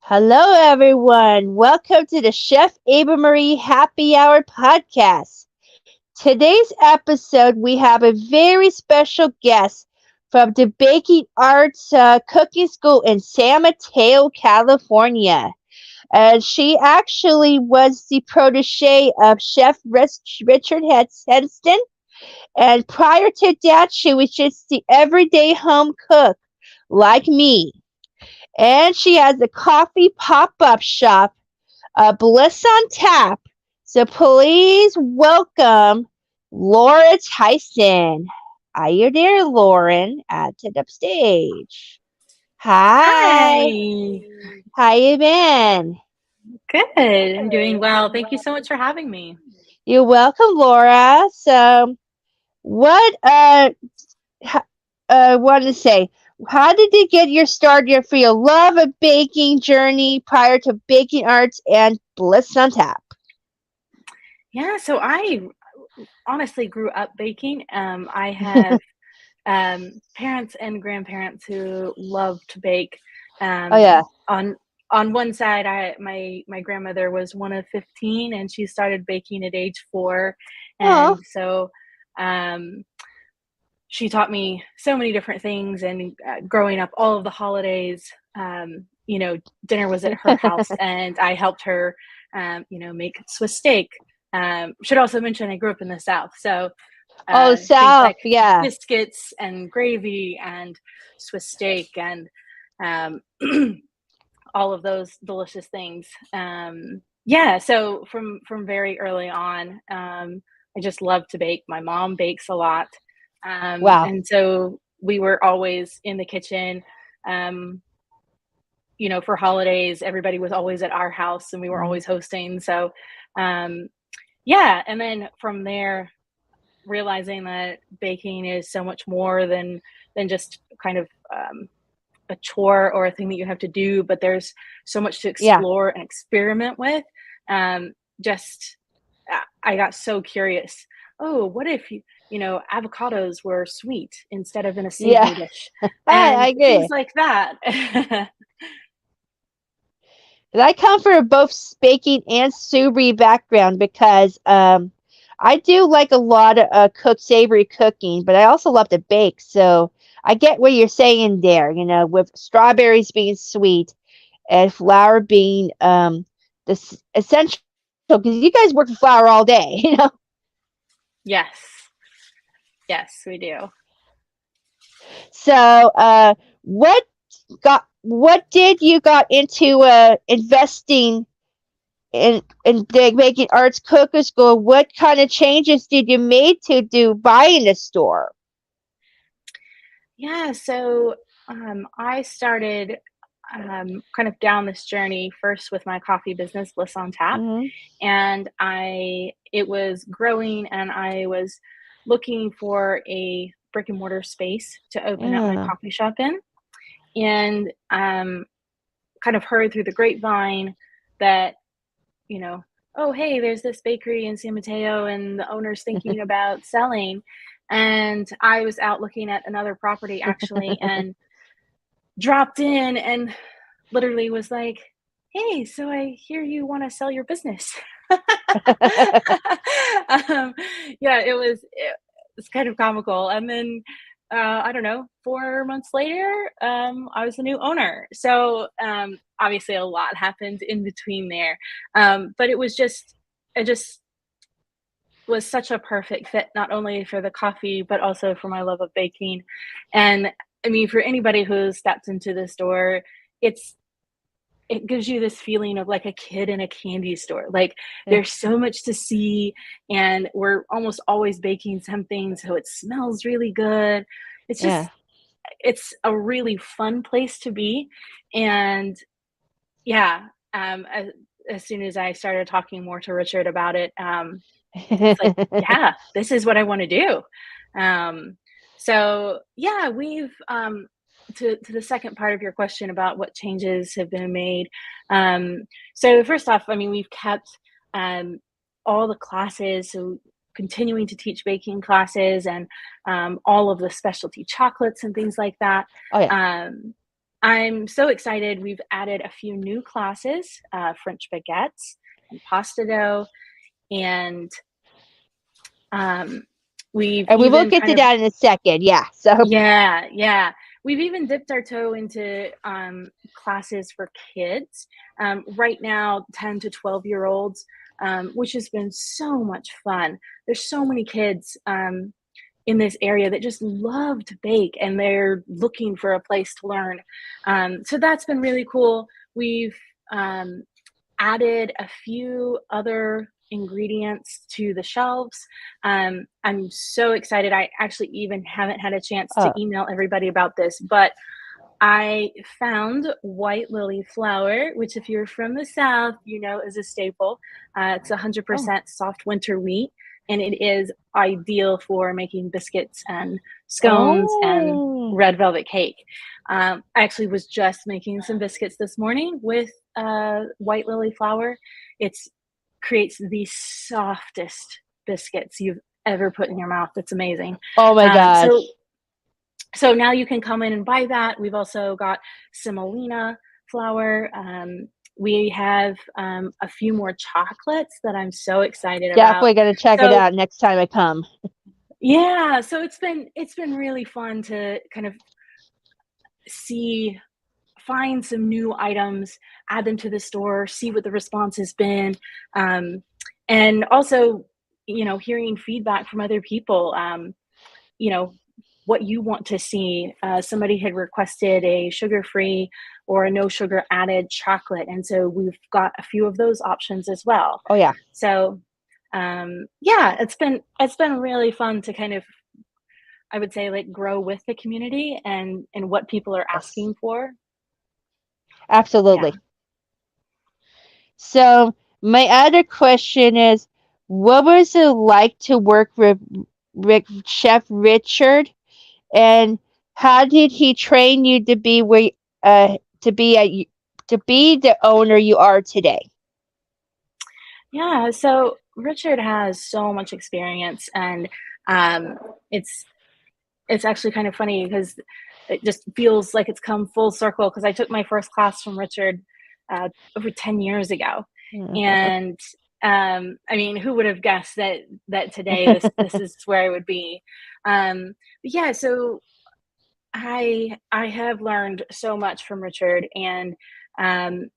Hello, everyone. Welcome to the Chef Ava Marie Happy Hour podcast. Today's episode, we have a very special guest from the Baking Arts Cooking School in San Mateo, California. And she actually was the protege of Chef Richard Heston. And prior to that, she was just the everyday home cook like me. And she has a coffee pop-up shop, Bliss on Tap. So please welcome Laura Tyson. Are you there, Lauren? At the upstage. Hi. Hi. How you been? Good. I'm doing well. Thank you so much for having me. You're welcome, Laura. So, what want to say? How did you get your start for your love of baking journey prior to baking arts and Bliss on Tap? Yeah, so I honestly grew up baking. I have parents and grandparents who love to bake. Oh yeah. On one side, my grandmother was one of 15, and she started baking at age 4, Oh. and so um, she taught me so many different things. And growing up, all of the holidays, dinner was at her house, and I helped her, make Swiss steak. Should also mention I grew up in the South, so Oh, things South. like Yeah. biscuits and gravy and Swiss steak and um, all of those delicious things. Yeah, so from very early on, I just love to bake. My mom bakes a lot, Wow. and so we were always in the kitchen. Um, for holidays, everybody was always at our house, and we were Mhm. always hosting. So, um, yeah, and then from there, realizing that baking is so much more than just kind of a chore or a thing that you have to do, but there's so much to Yeah. explore and experiment with. Just I got so curious. Oh, what if avocados were sweet instead of in a Yeah. savory dish, I and things agree. like that. 'Cause I come from both baking and savory background because I do like a lot of savory cooking, but I also love to bake. So I get what you're saying there. With strawberries being sweet and flour being essential because you guys work with flour all day. Yes, yes, we do. So what what did you got into investing in making arts cooker school? What kind of changes did you make to do buy in the store? Yeah, so I started kind of down this journey first with my coffee business, Bliss on Tap, Hmm. and it was growing, and I was looking for a brick and mortar space to open up my Yeah. coffee shop in, and kind of heard through the grapevine that you know, oh, hey, there's this bakery in San Mateo and the owner's thinking about selling. And I was out looking at another property actually and dropped in and literally was like, hey, so I hear you want to sell your business. um, yeah, it's kind of comical. And then I don't know, 4 months later, I was the new owner. So obviously a lot happened in between there. But it just was such a perfect fit, not only for the coffee, but also for my love of baking. And I mean, for anybody who steps into this door, it's it gives you this feeling of like a kid in a candy store. Like Yeah. there's so much to see, and we're almost always baking something, so it smells really good. It's Yeah. just it's a really fun place to be. And yeah, as soon as I started talking more to Richard about it, it's like, yeah, this is what I want to do. Um, so yeah, we've to the second part of your question about what changes have been made. Um, so first off, I mean, we've kept um, all the classes, so continuing to teach baking classes and all of the specialty chocolates and things like that. Oh yeah. Um, I'm so excited. We've added a few new classes, French baguettes and pasta dough, and um, we've And we will even get kind to of, that in a second. Yeah. So, yeah, yeah. We've even dipped our toe into classes for kids. Right now, 10 to 12-year-olds, which has been so much fun. There's so many kids in this area that just love to bake and they're looking for a place to learn. So that's been really cool. We've um, added a few other ingredients to the shelves. I'm so excited. I actually even haven't had a chance oh, to email everybody about this, but I found white lily flour, which, if you're from the South, you know is a staple. It's oh, 100% soft winter wheat, and it is ideal for making biscuits and scones and oh, red velvet cake. I actually was just making some biscuits this morning with white lily flour. It creates the softest biscuits you've ever put in your mouth. It's amazing. oh my Um, so gosh. so now you can come in and buy that. We've also got semolina flour. We have a few more chocolates that I'm so excited about. Definitely going to check it So out next time I come. yeah, so it's been really fun to kind of see, find some new items, add them to the store, see what the response has been, um, and also, hearing feedback from other people. You know, what you want to see. Somebody had requested a sugar-free or a no sugar added chocolate, and so we've got a few of those options as well. Oh, yeah. So, yeah, it's been really fun to kind of, I would say, like, grow with the community and what people are Yes. asking for. Yeah. Absolutely. So, my other question is, what was it like to work with Chef Richard, and how did he train you to be where to be to be the owner you are today? Yeah, so Richard has so much experience, and um, it's it's actually kind of funny because it just feels like it's come full circle because I took my first class from Richard over 10 years ago. And I mean, who would have guessed that today this is where I would be? But yeah, so I have learned so much from Richard, and um,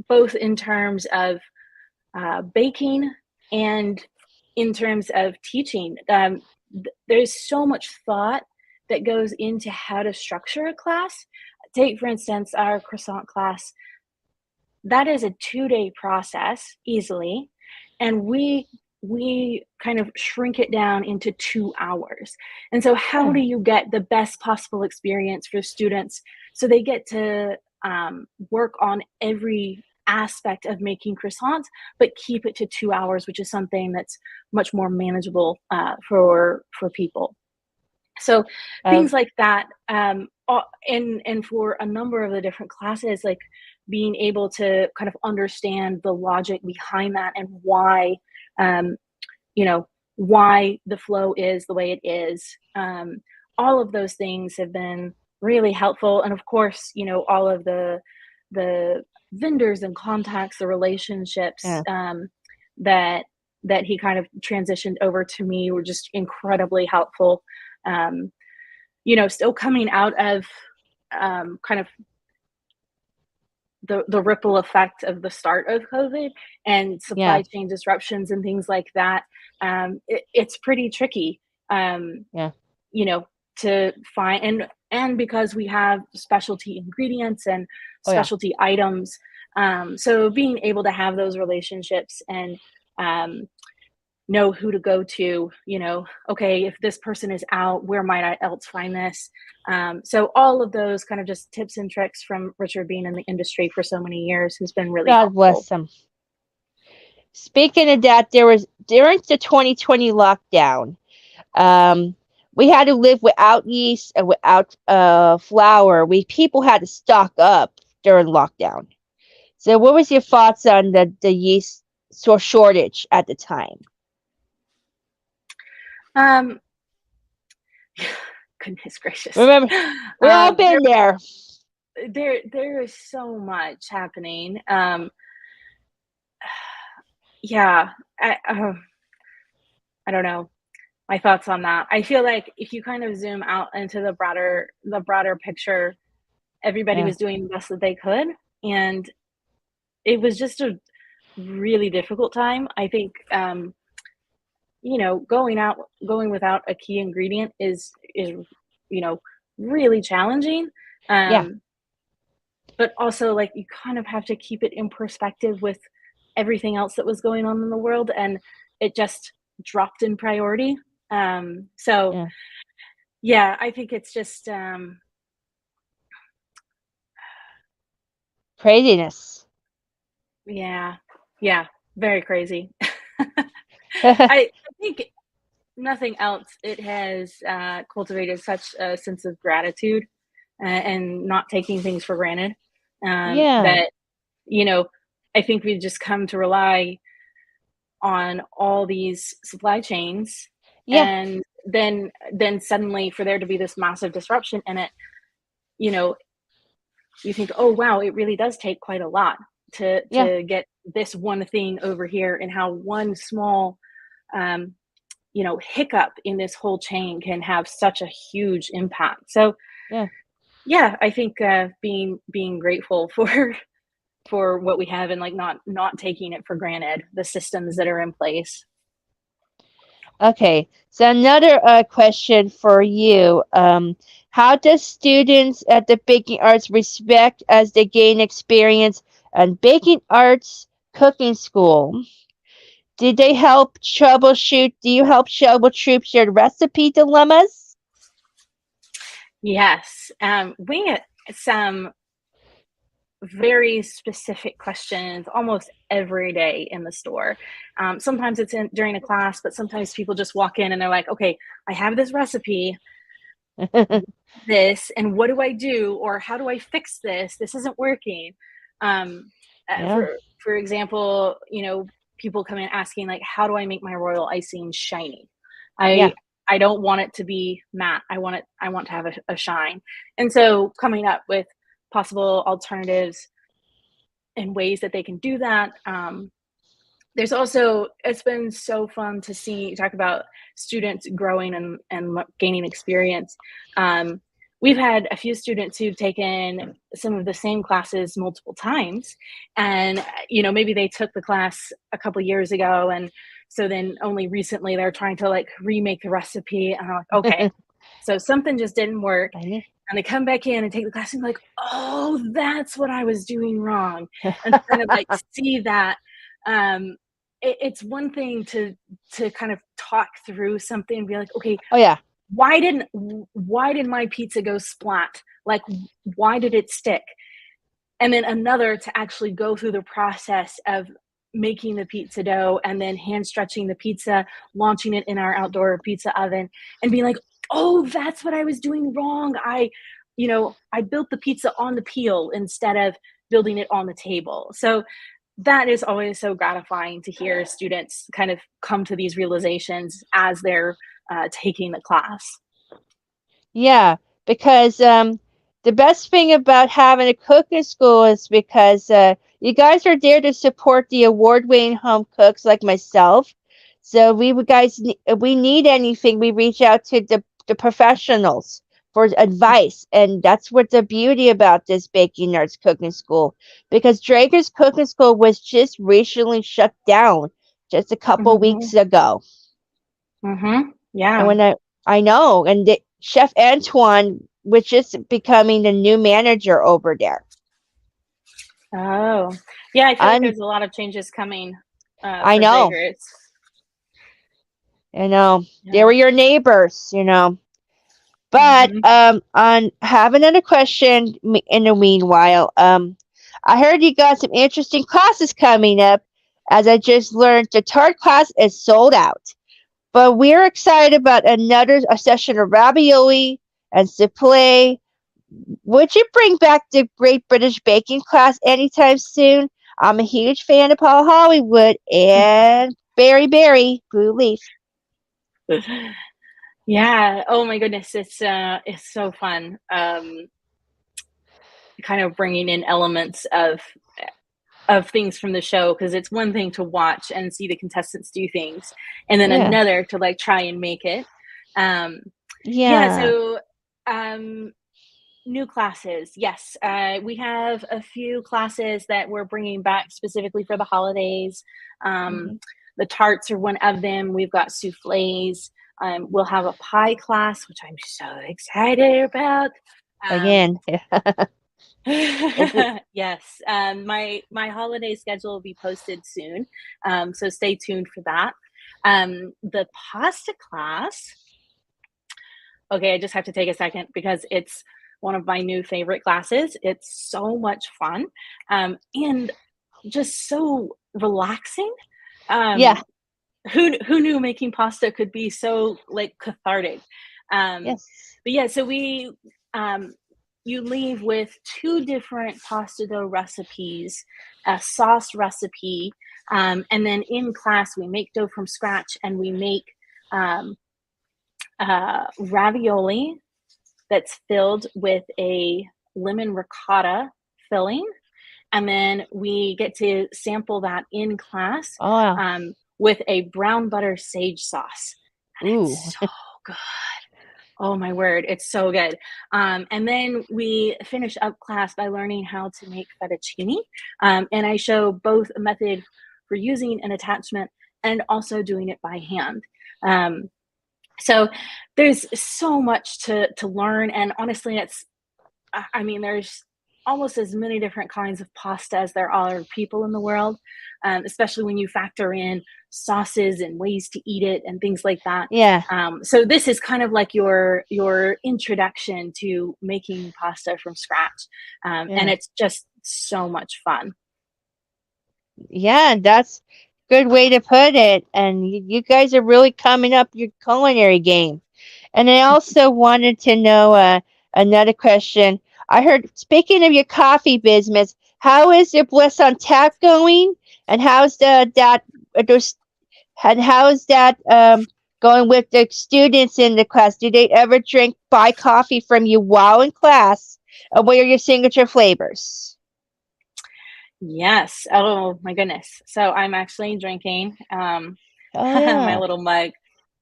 both in terms of baking and in terms of teaching. There's so much thought that goes into how to structure a class. Take, for instance, our croissant class. That is a 2-day process easily, and we kind of shrink it down into 2 hours. And so, how Yeah. do you get the best possible experience for students so they get to work on every aspect of making croissants, but keep it to 2 hours, which is something that's much more manageable for people. So Uh, things like that, and for a number of the different classes, like being able to kind of understand the logic behind that and why, um, you know, why the flow is the way it is. All of those things have been really helpful, and of course, all of the vendors and contacts, the relationships yeah. that he kind of transitioned over to me were just incredibly helpful. Um, Still coming out of kind of the ripple effect of the start of COVID and Yeah. supply chain disruptions and things like that. It's pretty tricky, um, Yeah. you know, to find, and because we have specialty ingredients and Oh, yeah. specialty items, so being able to have those relationships and um, know who to go to, okay, if this person is out, where might I else find this? So all of those kind of just tips and tricks from Richard being in the industry for so many years has been really God helpful. bless him. Speaking of that, there was during the 2020 lockdown, um, we had to live without yeast and without flour. We people had to stock up during lockdown. So, what was your thoughts on the yeast shortage at the time? Um, Goodness gracious. Remember, we all There been there. there is so much happening. Yeah, I don't know. My thoughts on that. I feel like if you kind of zoom out into the broader picture, everybody Yeah. was doing the best that they could, and it was just a really difficult time. I think, going without a key ingredient is you know really challenging. Yeah. Um, but also, like, you kind of have to keep it in perspective with everything else that was going on in the world, and it just dropped in priority. So Yeah. yeah, I think it's just Craziness. yeah, yeah, very crazy. I think nothing else. It has cultivated such a sense of gratitude, and not taking things for granted. Yeah. That you know, I think we've just come to rely on all these supply chains, Yeah. and then suddenly for there to be this massive disruption in it, you know, you think, oh wow, it really does take quite a lot to Yeah. get this one thing over here, and how one small um, hiccup in this whole chain can have such a huge impact. So Yeah. yeah, I think being grateful for for what we have, and like not taking it for granted, the systems that are in place. Okay. So another question for you. How does students at the baking arts respect as they gain experience and baking arts cooking school? Did they help troubleshoot? Do you help troubleshoot your recipe dilemmas? Yes, we get some very specific questions almost every day in the store. Sometimes it's during a class, but sometimes people just walk in and they're like, "Okay, I have this recipe, this, and what do I do, or how do I fix this? This isn't working." Um, Yeah. for example, people come in asking like, "How do I make my royal icing shiny?" Yeah. I I don't want it to be matte. I want to have a shine, and so coming up with possible alternatives and ways that they can do that. There's also It's been so fun to see talk about students growing and gaining experience. We've had a few students who've taken some of the same classes multiple times, and maybe they took the class a couple years ago, and so then only recently they're trying to like remake the recipe, and I'm like, okay, so something just didn't work, Tiny. and they come back in and take the class and be like, oh, that's what I was doing wrong, and to kind of like see that. um, it's one thing to kind of talk through something and be like, okay, Oh yeah. why did my pizza go splat? Like, why did it stick? And then another to actually go through the process of making the pizza dough and then hand stretching the pizza, launching it in our outdoor pizza oven, and being like, oh, that's what I was doing wrong. I built the pizza on the peel instead of building it on the table. So that is always so gratifying to hear students kind of come to these realizations as they're taking the class. Yeah, because the best thing about having a cooking school is because you guys are there to support the award-winning home cooks like myself. So we need anything, we reach out to the professionals for advice, and that's what the beauty about this baking arts cooking school. Because Drager's cooking school was just recently shut down just a couple Mm-hmm. weeks ago. Mm-hmm. And Yeah. when I know, and Chef Antoine, which is becoming the new manager over there. Oh, yeah. I feel like And there's a lot of changes coming I for know, Draeger. It's they were yeah. your neighbors. But Mm-hmm. on have another question in the meanwhile. I heard you got some interesting classes coming up. As I just learned, the tart class is sold out. But we're excited about another a session of ravioli and souffle. Would you bring back the Great British Baking class anytime soon? I'm a huge fan of Paul Hollywood and Berry Blue Leaf. Yeah. Oh my goodness, it's so fun. kind of bringing in elements of things from the show, because it's one thing to watch and see the contestants do things, and then Yeah. another to like try and make it. Um, yeah, Yeah. so new classes. Yes, we have a few classes that we're bringing back specifically for the holidays. Mhm. The tarts are one of them. We've got souffles. We'll have a pie class, which I'm so excited about. Um, Again. Is it yes, my holiday schedule will be posted soon, so stay tuned for that. The pasta class. Okay, I just have to take a second because it's one of my new favorite classes. It's so much fun, and just so relaxing. yeah. Um, who knew making pasta could be so like cathartic? Um, Yes. but yeah, so we um, you leave with two different pasta dough recipes, a sauce recipe, and then in class we make dough from scratch, and we make um, ravioli that's filled with a lemon ricotta filling. And then we get to sample that in class Oh wow. with a brown butter sage sauce. And Ooh. it's so good. Oh my word, it's so good. And then we finish up class by learning how to make fettuccine. And I show both a method for using an attachment and also doing it by hand. Um, so there's so much to learn, and honestly, I mean, there's almost as many different kinds of pasta as there are people in the world, especially when you factor in sauces and ways to eat it and things like that. Yeah. So this is kind of like your introduction to making pasta from scratch, and Yeah. it's just so much fun. Yeah, that's a good way to put it. And you guys are really coming up your culinary game. And I also wanted to know another question. I heard, speaking of your coffee business, how is your Bliss on Tap going? And how's those and how's that going with the students in the class? Do they ever buy coffee from you while in class? And what are your signature flavors? Yes. Oh my goodness. So I'm actually drinking Oh my yeah. little mug,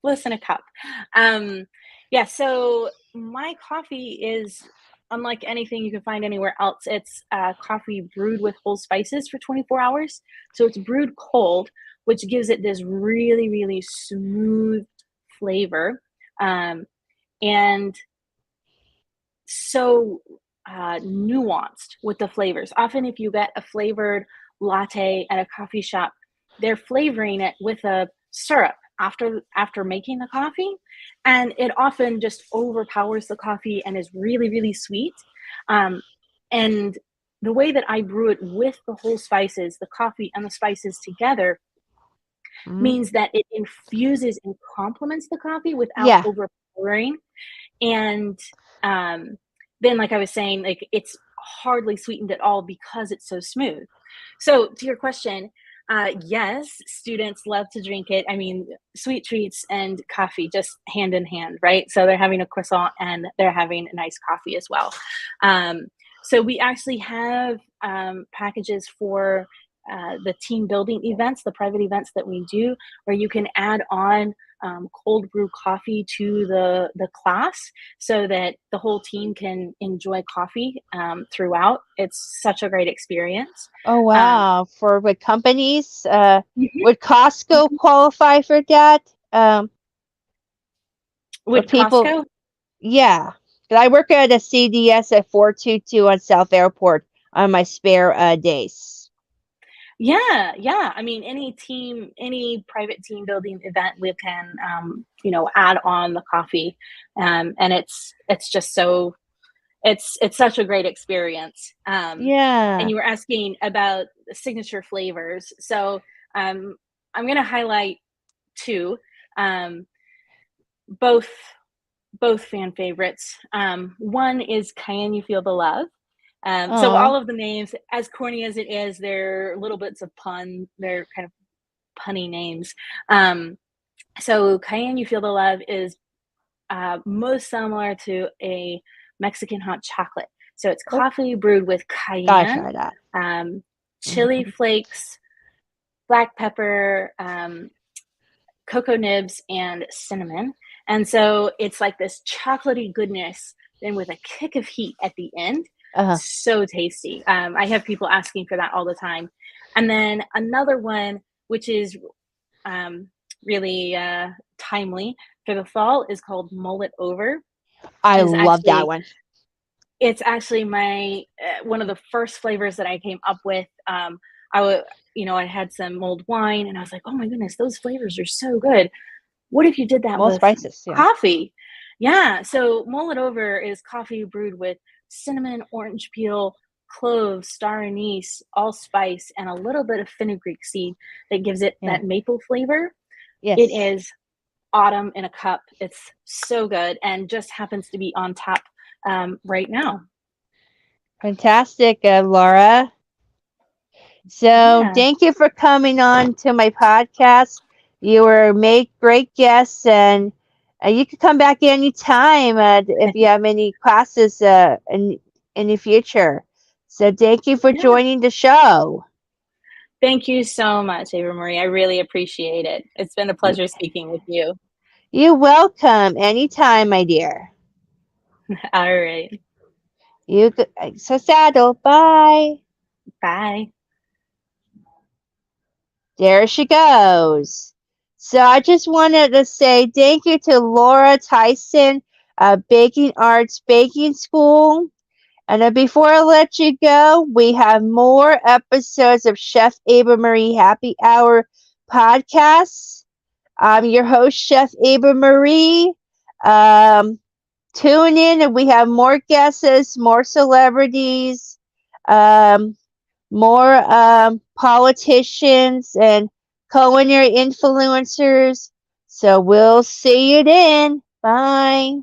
bliss in a cup. Um, yeah. So my coffee is unlike anything you can find anywhere else. It's coffee brewed with whole spices for 24 hours. So it's brewed cold, which gives it this really, really smooth flavor. Um, and so nuanced with the flavors. Often, if you get a flavored latte at a coffee shop, they're flavoring it with a syrup after making the coffee, and it often just overpowers the coffee and is really really sweet. Um, and the way that I brew it with the whole spices, the coffee and the spices together, Mhm. means that it infuses and complements the coffee without Yeah. overpowering. And um, then, like I was saying, like it's hardly sweetened at all because it's so smooth. So, to your question, yes, students love to drink it. I mean, sweet treats and coffee just hand in hand, right? So they're having a croissant and they're having a nice coffee as well. Um, so we actually have packages for the team building events, the private events that we do, where you can add on cold brew coffee to the class so that the whole team can enjoy coffee throughout. It's such a great experience. Oh Um, wow. For what companies? mhm, Would Costco mhm. qualify for that? For Would people, Costco? yeah. 'Cause I work at a CDS at 422 on South Airport on my spare days. Yeah, yeah. I mean, any private team building event, we can, add on the coffee, and it's just so it's such a great experience. And Yeah. you were asking about the signature flavors, so um, I'm going to highlight two, um, both both fan favorites. One is Can You Feel the Love? So Oh. all of the names, as corny as it is, they're little bits of pun. They're kind of punny names. So Cayenne You Feel the Love is most similar to a Mexican hot chocolate. So it's Oh, coffee brewed with gotta cayenne, try that. chili Mhm. flakes, black pepper, cocoa nibs, and cinnamon. And so it's like this chocolatey goodness, then with a kick of heat at the end. Uh-huh. So tasty. I have people asking for that all the time. And then another one, which is um, really timely for the fall, is called Mull It Over. I Is love that actually one. It's actually my one of the first flavors that I came up with. I would, I had some mulled wine, and I was like, "Oh my goodness, those flavors are so good. What if you did that More with spices, yeah. coffee?" Yeah, so mull it over is coffee brewed with cinnamon, orange peel, cloves, star anise, allspice, and a little bit of fenugreek seed that gives it Yeah. that maple flavor. It Yes. is autumn in a cup. It's so good and just happens to be on tap right now. Fantastic, Laura. So Yeah. thank you for coming on to my podcast. You were make great guests, and you can come back anytime if you have any classes in the future. So thank you for Yeah. joining the show. Thank you so much, Ava Marie. I really appreciate it. It's been a You- pleasure speaking with you. You're welcome anytime, my dear. All right. So saddle. Bye. Bye. There she goes. So I just wanted to say thank you to Laura Tyson, Baking Arts Baking School. And before I let you go, we have more episodes of Chef Ava Marie Happy Hour podcasts. I'm your host, Chef Ava Marie. Um, Tune in, and we have more guests, more celebrities. Um, more politicians and culinary influencers. So we'll see you then. Bye.